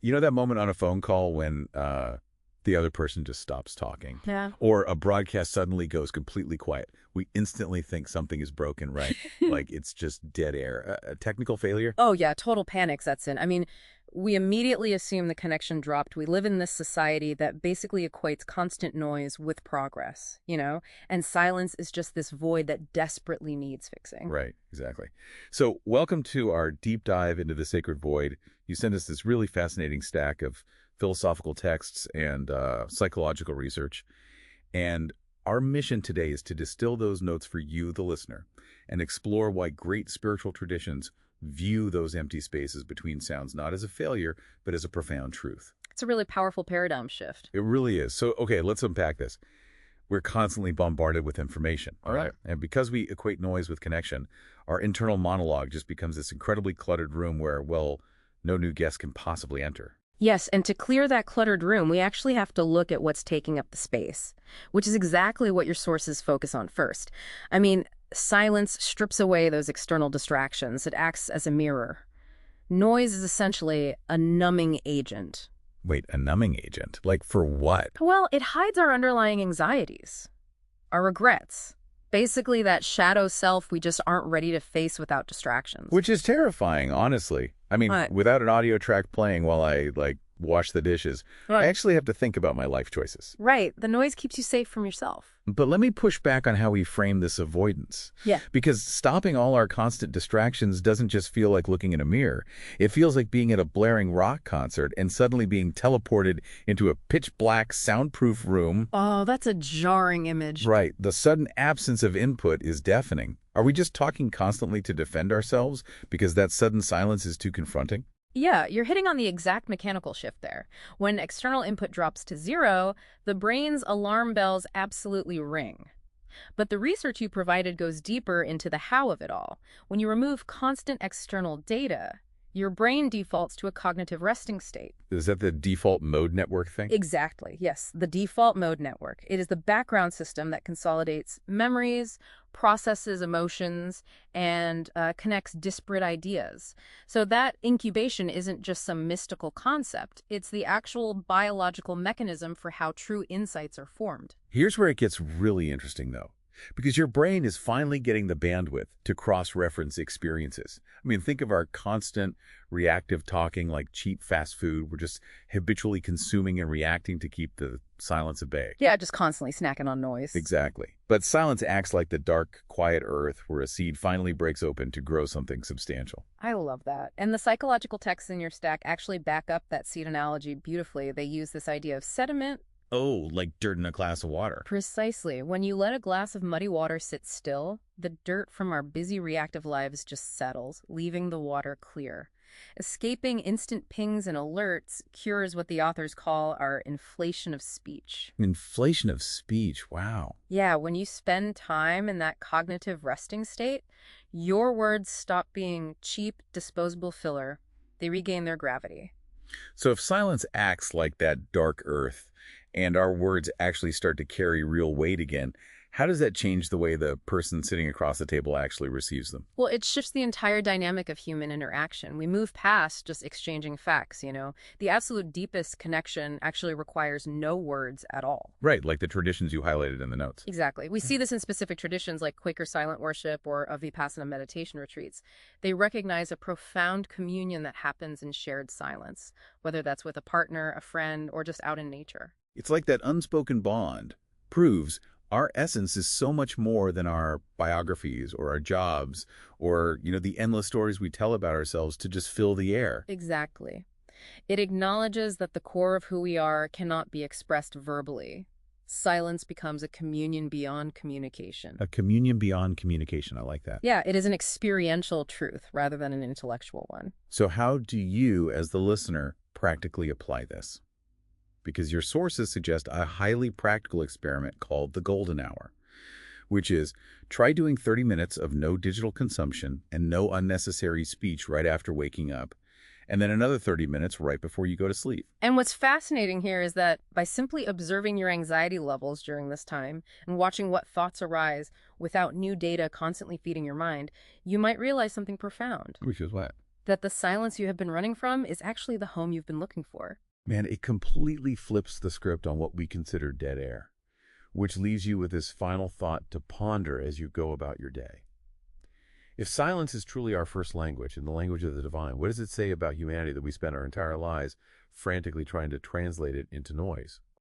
You know that moment on a phone call when the other person just stops talking? Yeah. Or a broadcast suddenly goes completely quiet. We instantly think something is broken, right? Like it's just dead air. A technical failure? Oh, yeah, total panic sets in. I mean, we immediately assume the connection dropped. We live in this society that basically equates constant noise with progress, and silence is just this void that desperately needs fixing. Right, exactly. So welcome to our deep dive into the sacred void. You sent us this really fascinating stack of philosophical texts and psychological research. And our mission today is to distill those notes for you, the listener, and explore why great spiritual traditions view those empty spaces between sounds not as a failure, but as a profound truth. It's a really powerful paradigm shift. It really is. So, okay, let's unpack this. We're constantly bombarded with information, all right? And because we equate noise with connection, our internal monologue just becomes this incredibly cluttered room where, well, no new guest can possibly enter. Yes, and to clear that cluttered room, we actually have to look at what's taking up the space, which is exactly what your sources focus on first. I mean, silence strips away those external distractions. It acts as a mirror. Noise is essentially a numbing agent. Wait, a numbing agent? Like for what? Well, it hides our underlying anxieties, our regrets. Basically, that shadow self we just aren't ready to face without distractions. Which is terrifying, honestly. I mean, Right. without an audio track playing while I, wash the dishes, I actually have to think about my life choices. Right. The noise keeps you safe from yourself. But let me push back on how we frame this avoidance. Yeah. Because stopping all our constant distractions doesn't just feel like looking in a mirror. It feels like being at a blaring rock concert and suddenly being teleported into a pitch-black, soundproof room. Oh, that's a jarring image. Right. The sudden absence of input is deafening. Are we just talking constantly to defend ourselves because that sudden silence is too confronting? Yeah, you're hitting on the exact mechanical shift there. When external input drops to zero, the brain's alarm bells absolutely ring. But the research you provided goes deeper into the how of it all. When you remove constant external data, your brain defaults to a cognitive resting state. Is that the default mode network thing? Exactly, yes, the default mode network. It is the background system that consolidates memories, processes emotions, and connects disparate ideas. So that incubation isn't just some mystical concept. It's the actual biological mechanism for how true insights are formed. Here's where it gets really interesting, though. Because your brain is finally getting the bandwidth to cross-reference experiences. I mean, think of our constant reactive talking like cheap fast food. We're just habitually consuming and reacting to keep the silence at bay. Yeah, just constantly snacking on noise. Exactly. But silence acts like the dark, quiet earth where a seed finally breaks open to grow something substantial. I love that. And the psychological texts in your stack actually back up that seed analogy beautifully. They use this idea of sediment. Oh, like dirt in a glass of water. Precisely. When you let a glass of muddy water sit still, the dirt from our busy reactive lives just settles, leaving the water clear. Escaping instant pings and alerts cures what the authors call our inflation of speech. Inflation of speech, wow. Yeah, when you spend time in that cognitive resting state, your words stop being cheap, disposable filler. They regain their gravity. So if silence acts like that dark earth and our words actually start to carry real weight again, how does that change the way the person sitting across the table actually receives them? Well, it shifts the entire dynamic of human interaction. We move past just exchanging facts. The absolute deepest connection actually requires no words at all. Right, like the traditions you highlighted in the notes. Exactly. We see this in specific traditions like Quaker silent worship or Vipassana meditation retreats. They recognize a profound communion that happens in shared silence, whether that's with a partner, a friend, or just out in nature. It's like that unspoken bond proves our essence is so much more than our biographies or our jobs or, the endless stories we tell about ourselves to just fill the air. Exactly. It acknowledges that the core of who we are cannot be expressed verbally. Silence becomes a communion beyond communication. A communion beyond communication. I like that. Yeah, it is an experiential truth rather than an intellectual one. So how do you, as the listener, practically apply this? Because your sources suggest a highly practical experiment called the golden hour, which is try doing 30 minutes of no digital consumption and no unnecessary speech right after waking up, and then another 30 minutes right before you go to sleep. And what's fascinating here is that by simply observing your anxiety levels during this time and watching what thoughts arise without new data constantly feeding your mind, you might realize something profound. Which is what? that the silence you have been running from is actually the home you've been looking for. Man, it completely flips the script on what we consider dead air, which leaves you with this final thought to ponder as you go about your day. If silence is truly our first language and the language of the divine, what does it say about humanity that we spend our entire lives frantically trying to translate it into noise?